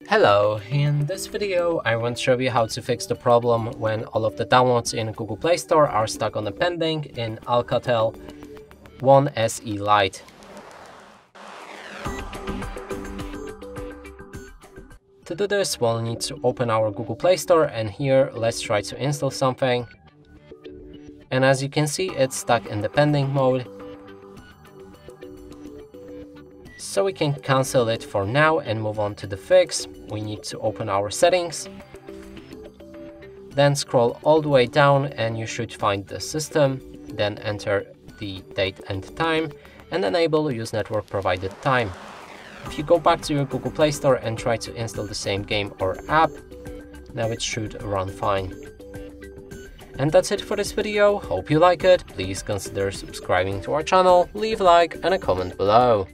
Hello, in this video I want to show you how to fix the problem when all of the downloads in Google Play Store are stuck on the pending in Alcatel 1SE Lite. To do this, we'll need to open our Google Play Store, and here let's try to install something. And as you can see, it's stuck in the pending mode. So we can cancel it for now and move on to the fix. We need to open our settings, then scroll all the way down and you should find the system, then enter the date and time and enable use network provided time. If you go back to your Google Play Store and try to install the same game or app, now it should run fine. And that's it for this video. Hope you like it. Please consider subscribing to our channel, leave a like and a comment below.